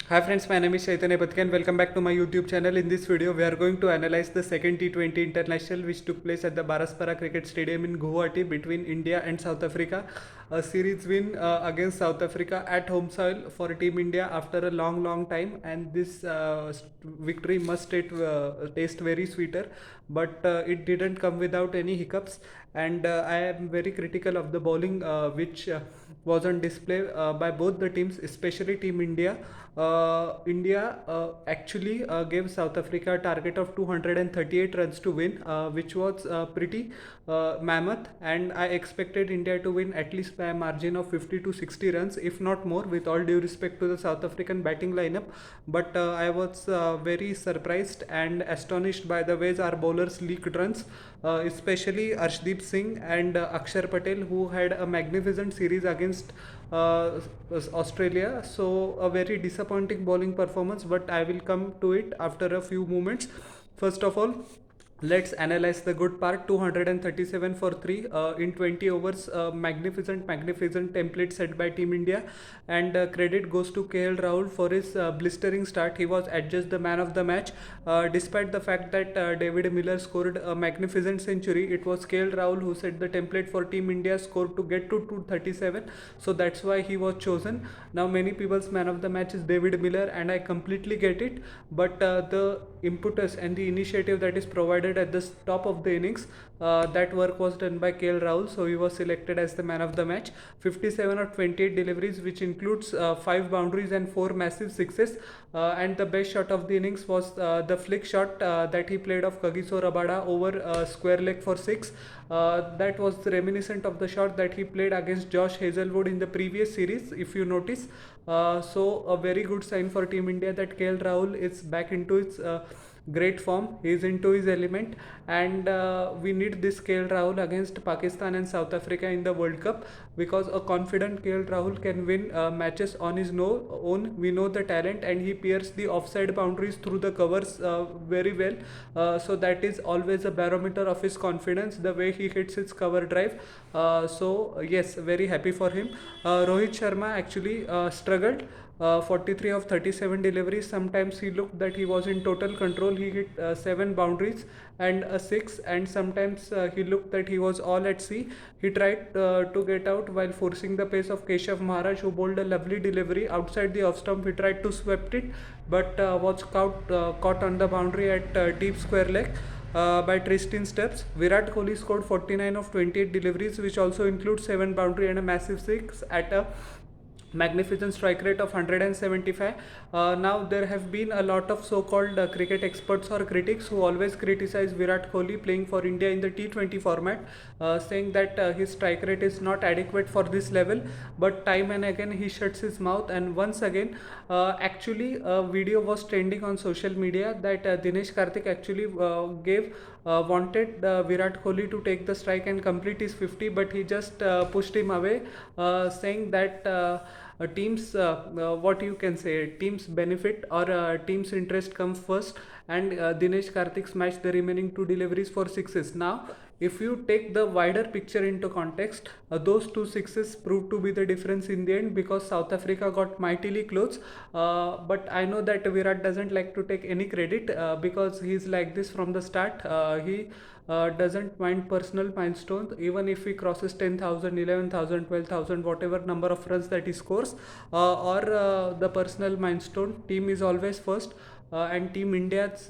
Hi friends, my name is Chaitanya Pathke and welcome back to my YouTube channel. In this video, we are going to analyze the second T20 International which took place at the Baraspara Cricket Stadium in Guwahati between India and South Africa. A series win against South Africa at home soil for Team India after a long time, and this victory must taste very sweeter, but it didn't come without any hiccups. And I am very critical of the bowling which was on display by both the teams, especially Team India. India actually gave South Africa a target of 238 runs to win, which was pretty mammoth, and I expected India to win at least by a margin of 50 to 60 runs, if not more, with all due respect to the South African batting lineup. But I was very surprised and astonished by the ways our bowlers leaked runs, especially Arshdeep Singh and Akshar Patel, who had a magnificent series against uh, Australia. So a very disappointing bowling performance, but I will come to it after a few moments. First of all, let's analyze the good part. 237 for 3 in 20 overs. Magnificent template set by Team India, and credit goes to KL Rahul for his blistering start. He was adjudged the man of the match, despite the fact that David Miller scored a magnificent century. It was KL Rahul who set the template for Team India score to get to 237, so that's why he was chosen. Now many people's man of the match is David Miller, and I completely get it, but the impetus and the initiative that is provided at the top of the innings, that work was done by KL Rahul, so he was selected as the man of the match. 57 or 28 deliveries, which includes 5 boundaries and 4 massive sixes, and the best shot of the innings was the flick shot that he played of Kagiso Rabada over square leg for 6. That was reminiscent of the shot that he played against Josh Hazelwood in the previous series, if you notice. So a very good sign for Team India that KL Rahul is back into its great form. He is into his element, and we need this KL Rahul against Pakistan and South Africa in the World Cup, because a confident KL Rahul can win matches on his own. We know the talent, and he pierced the offside boundaries through the covers very well. So that is always a barometer of his confidence, the way he hits his cover drive. So yes, very happy for him. Rohit Sharma actually struggled. 43 of 37 deliveries. Sometimes he looked that he was in total control. He hit 7 boundaries and a 6, and sometimes he looked that he was all at sea. He tried to get out while forcing the pace of Keshav Maharaj, who bowled a lovely delivery outside the off stump. He tried to swept it, but was caught on the boundary at deep square leg. By Tristan Steps. Virat Kohli scored 49 of 28 deliveries, which also includes 7 boundary and a massive 6 at a magnificent strike rate of 175. Now there have been a lot of so-called cricket experts or critics who always criticize Virat Kohli playing for India in the T20 format, saying that his strike rate is not adequate for this level, but time and again he shuts his mouth. And once again, actually a video was trending on social media that Dinesh Karthik actually wanted Virat Kohli to take the strike and complete his 50, but he just pushed him away, saying that teams, what you can say, teams benefit or teams interest comes first, and Dinesh Karthik smashed the remaining 2 deliveries for sixes. Now if you take the wider picture into context, those 2 sixes proved to be the difference in the end, because South Africa got mightily close. But I know that Virat doesn't like to take any credit, because he's like this from the start. He doesn't mind personal milestones, even if he crosses 10,000, 11,000, 12,000, whatever number of runs that he scores, or the personal milestone. Team is always first, and Team India's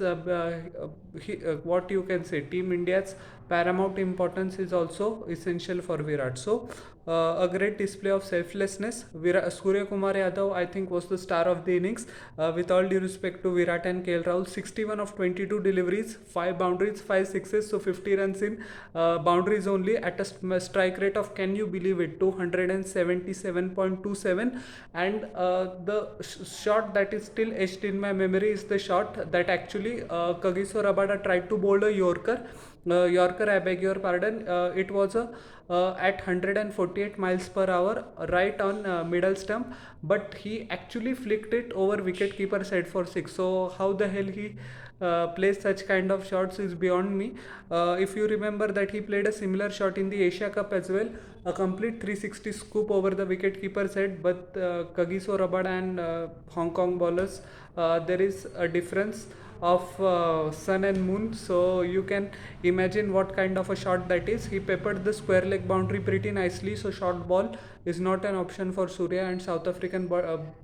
what you can say, Team India's paramount importance is also essential for Virat. So a great display of selflessness. Surya Kumar Yadav, I think, was the star of the innings. With all due respect to Virat and KL Rahul, 61 of 22 deliveries, 5 boundaries, 5 sixes, so 50 runs in boundaries only at a strike rate of, can you believe it, 277.27. And the shot that is still etched in my memory is the shot that actually Kagiso Rabada tried to bowl a Yorker. Yorker, I beg your pardon. It was a at 148 miles per hour, right on middle stump, but he actually flicked it over wicketkeeper's head for 6. So how the hell he plays such kind of shots is beyond me. If you remember that he played a similar shot in the Asia Cup as well, a complete 360 scoop over the wicketkeeper's head. But Kagiso Rabada and Hong Kong bowlers, there is a difference of sun and moon, so you can imagine what kind of a shot that is. He peppered the square leg boundary pretty nicely, so short ball is not an option for Surya, and South African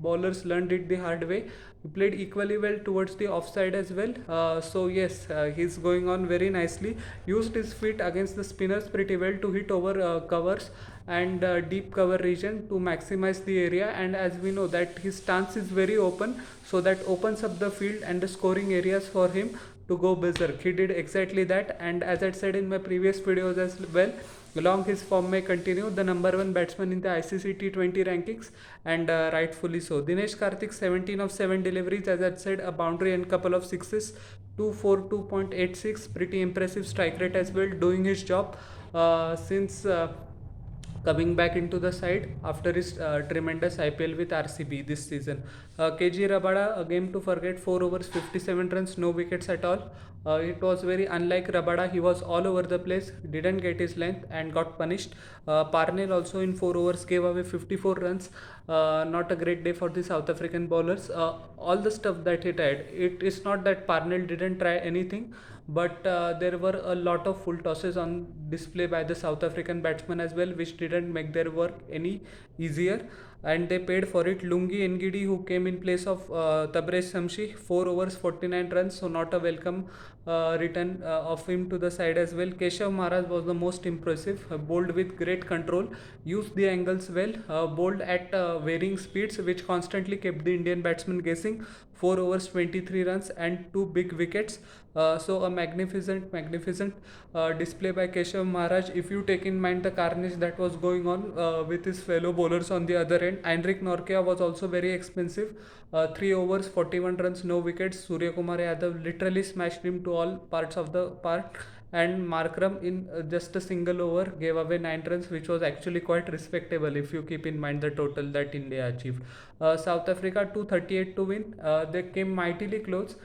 bowlers learned it the hard way. He played equally well towards the offside as well. So yes, he's going on very nicely. Used his feet against the spinners pretty well to hit over covers and deep cover region to maximize the area. And as we know that his stance is very open, so that opens up the field and the scoring areas for him to go berserk. He did exactly that, and as I said in my previous videos as well, long his form may continue, the number one batsman in the ICC T20 rankings, and rightfully so. Dinesh Karthik, 17 of 7 deliveries, as I said, a boundary and couple of sixes, 242.86, pretty impressive strike rate as well, doing his job since coming back into the side after his tremendous IPL with RCB this season. KG Rabada, a game to forget, 4 overs, 57 runs, no wickets at all. It was very unlike Rabada, he was all over the place, didn't get his length and got punished. Parnell also in 4 overs gave away 54 runs. Not a great day for the South African bowlers. All the stuff that he tried, it is not that Parnell didn't try anything, but there were a lot of full tosses on display by the South African batsmen as well, which didn't make their work any easier, and they paid for it. Lungi Ngidi, who came in place of Tabraiz Shamsi, 4 overs 49 runs, so not a welcome return of him to the side as well. Keshav Maharaj was the most impressive, bowled with great control, used the angles well, bowled at varying speeds, which constantly kept the Indian batsmen guessing. 4 overs 23 runs and 2 big wickets. So a magnificent display by Keshav Maharaj. If you take in mind the carnage that was going on with his fellow bowlers on the other end. Heinrich Nortje was also very expensive. 3 overs 41 runs, no wickets. Surya Kumar Yadav literally smashed him to all parts of the park, and Markram in just a single over gave away 9 runs, which was actually quite respectable if you keep in mind the total that India achieved. South Africa 238 to win. They came mightily close,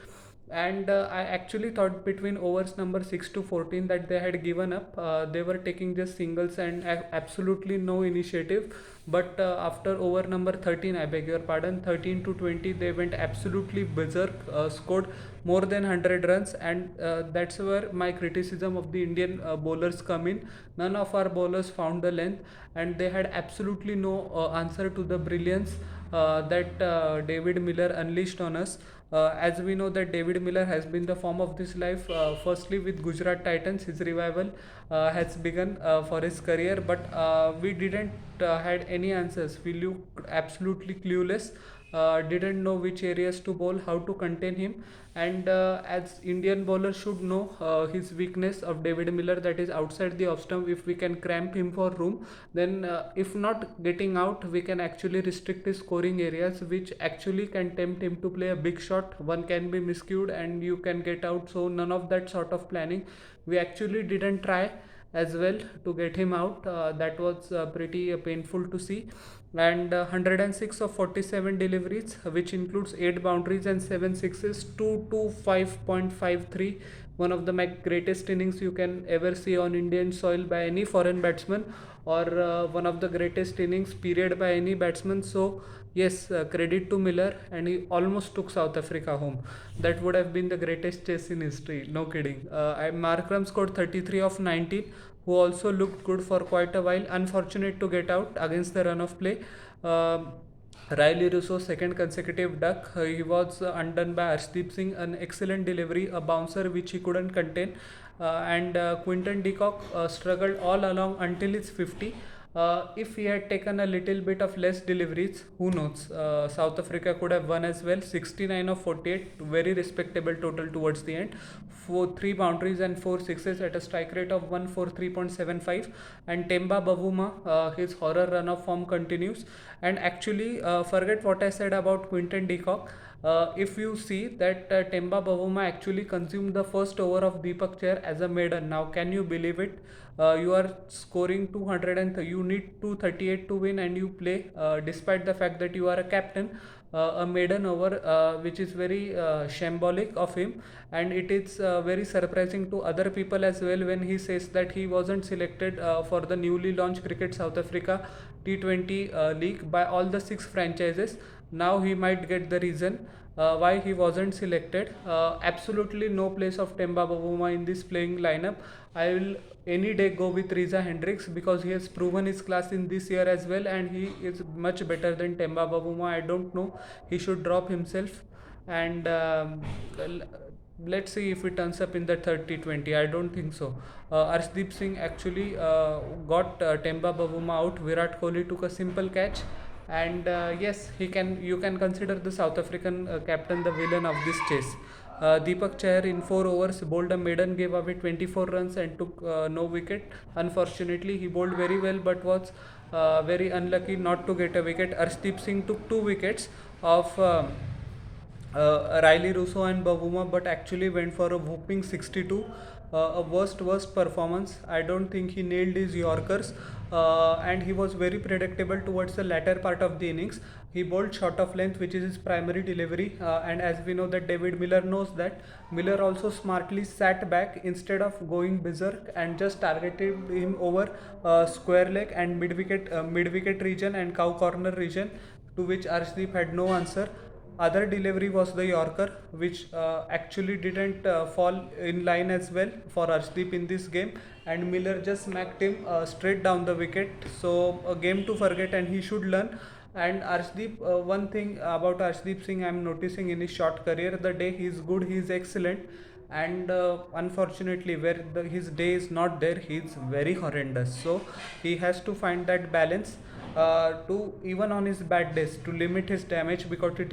and I actually thought between overs number 6 to 14 that they had given up. They were taking just singles and absolutely no initiative, but after over number 13, I beg your pardon, 13 to 20, they went absolutely berserk, scored more than 100 runs, and that's where my criticism of the Indian bowlers come in. None of our bowlers found the length, and they had absolutely no answer to the brilliance that David Miller unleashed on us. As we know that David Miller has been the form of this life, firstly with Gujarat Titans, his revival has begun for his career, but we didn't had any answers. We looked absolutely clueless, didn't know which areas to bowl, how to contain him, and as Indian bowlers should know his weakness of David Miller, that is outside the off stump. If we can cramp him for room, then if not getting out, we can actually restrict his scoring areas, which actually can tempt him to play a big shot. One can be miscued and you can get out, so none of that sort of planning. We actually didn't try as well to get him out. That was pretty painful to see. And 106 of 47 deliveries, which includes 8 boundaries and 7 sixes, 225.53, one of the greatest innings you can ever see on Indian soil by any foreign batsman, or one of the greatest innings period by any batsman. So yes, credit to Miller, and he almost took South Africa home. That would have been the greatest chase in history, no kidding. Markram scored 33 of 19, who also looked good for quite a while. Unfortunate to get out against the run of play. Riley Russo, second consecutive duck. He was undone by Arshdeep Singh. An excellent delivery, a bouncer which he couldn't contain. And Quinton de Kock struggled all along until his 50. If he had taken a little bit of less deliveries, who knows? South Africa could have won as well. 69 of 48, very respectable total towards the end. 3 boundaries and 4 sixes at a strike rate of 143.75. And Temba Bavuma, his horror run of form continues. And actually, forget what I said about Quinton de Kock. If you see that Temba Bavuma actually consumed the first over of Deepak Chair as a maiden. Now, can you believe it? You are scoring 200 and you need 238 to win, and you play despite the fact that you are a captain. a maiden over, which is very shambolic of him, and it is very surprising to other people as well when he says that he wasn't selected for the newly launched Cricket South Africa T20 league by all the 6 franchises. Now he might get the reason why he wasn't selected. Absolutely no place of Temba Bavuma in this playing lineup. I will any day go with Riza Hendricks because he has proven his class in this year as well, and he is much better than Temba Bavuma. I don't know, he should drop himself, and let's see if he turns up in the 30-20. I don't think so. Arshdeep Singh actually got Temba Bavuma out. Virat Kohli took a simple catch, and yes, he can. You can consider the South African captain the villain of this chase. Deepak Chahar in 4 overs bowled a maiden, gave away 24 runs and took no wicket. Unfortunately, he bowled very well but was very unlucky not to get a wicket. Arshdeep Singh took 2 wickets of Riley Russo and Bavuma, but actually went for a whooping 62. A worst performance. I don't think he nailed his Yorkers, and he was very predictable towards the latter part of the innings. He bowled short of length, which is his primary delivery, and as we know that David Miller knows that. Miller also smartly sat back instead of going berserk and just targeted him over square leg and mid wicket region and cow corner region, to which Arshdeep had no answer. Other delivery was the Yorker, which actually didn't fall in line as well for Arshdeep in this game, and Miller just smacked him straight down the wicket. So a game to forget, and he should learn. And Arshdeep, one thing about Arshdeep Singh I'm noticing in his short career, the day he's good, he's excellent, and unfortunately where his day is not there, he's very horrendous. So he has to find that balance to, even on his bad days, to limit his damage, because it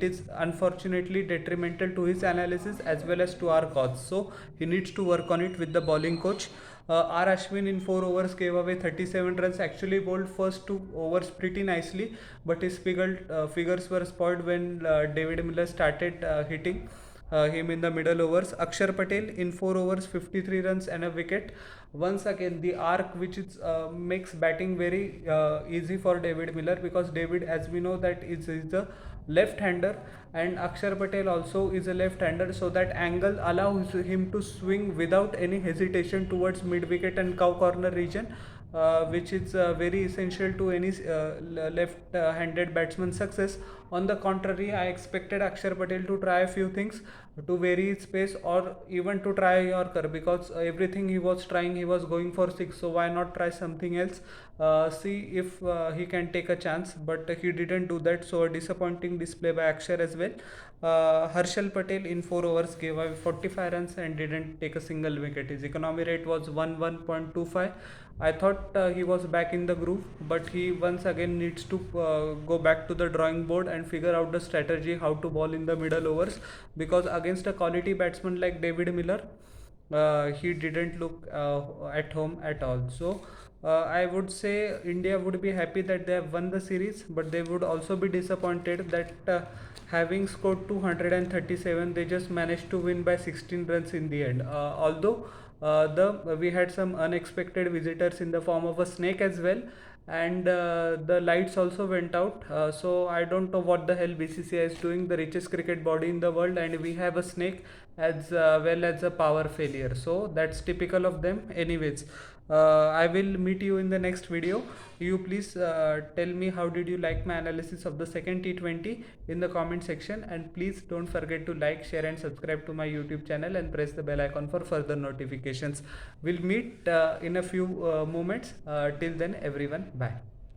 is unfortunately detrimental to his analysis as well as to our cause. So he needs to work on it with the bowling coach. R Ashwin in 4 overs gave away 37 runs. Actually bowled first 2 overs pretty nicely, but his figures were spoiled when David Miller started hitting him in the middle overs. Akshar Patel in 4 overs, 53 runs and a wicket. Once again, the arc which is makes batting very easy for David Miller, because David, as we know, that is a left-hander, and Akshar Patel also is a left-hander, so that angle allows him to swing without any hesitation towards mid-wicket and cow corner region, which is very essential to any left-handed batsman's success. On the contrary, I expected Akshar Patel to try a few things to vary his pace, or even to try a Yorker, because everything he was trying, he was going for 6. So why not try something else? See if he can take a chance, but he didn't do that. So a disappointing display by Akshar as well. Harshal Patel in 4 overs gave away 45 runs and didn't take a single wicket. His economy rate was 11.25. I thought he was back in the groove, but he once again needs to go back to the drawing board and figure out the strategy how to bowl in the middle overs, because against a quality batsman like David Miller, he didn't look at home at all. So I would say India would be happy that they have won the series, but they would also be disappointed that having scored 237, they just managed to win by 16 runs in the end. Although we had some unexpected visitors in the form of a snake as well, and the lights also went out. So I don't know what the hell BCCI is doing, the richest cricket body in the world, and we have a snake as well as a power failure. So that's typical of them. Anyways, I will meet you in the next video. You please tell me how did you like my analysis of the second T20 in the comment section, and please don't forget to like, share and subscribe to my YouTube channel and press the bell icon for further notifications. We'll meet in a few moments. Till then, everyone, bye.